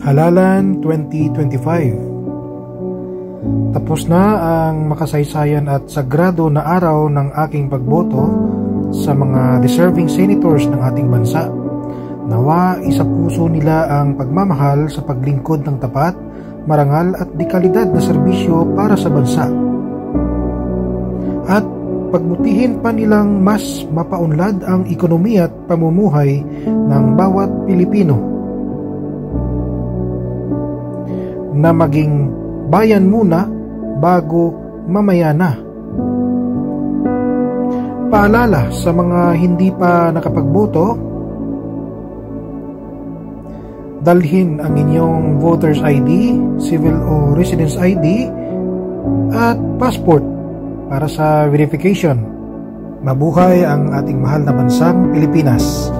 Halalan 2025. Tapos na ang makasaysayan at sagrado na araw ng aking pagboto sa mga deserving senators ng ating bansa. Nawa isa puso nila ang pagmamahal sa paglingkod ng tapat, marangal at dekalidad na serbisyo para sa bansa. At pagbutihin pa nilang mas mapaunlad ang ekonomiya at pamumuhay ng bawat Pilipino. Na maging bayan muna bago mamaya na. Paalala sa mga hindi pa nakapagboto, dalhin ang inyong voter's ID, civil o residence ID at passport para sa verification. Mabuhay ang ating mahal na bansang Pilipinas.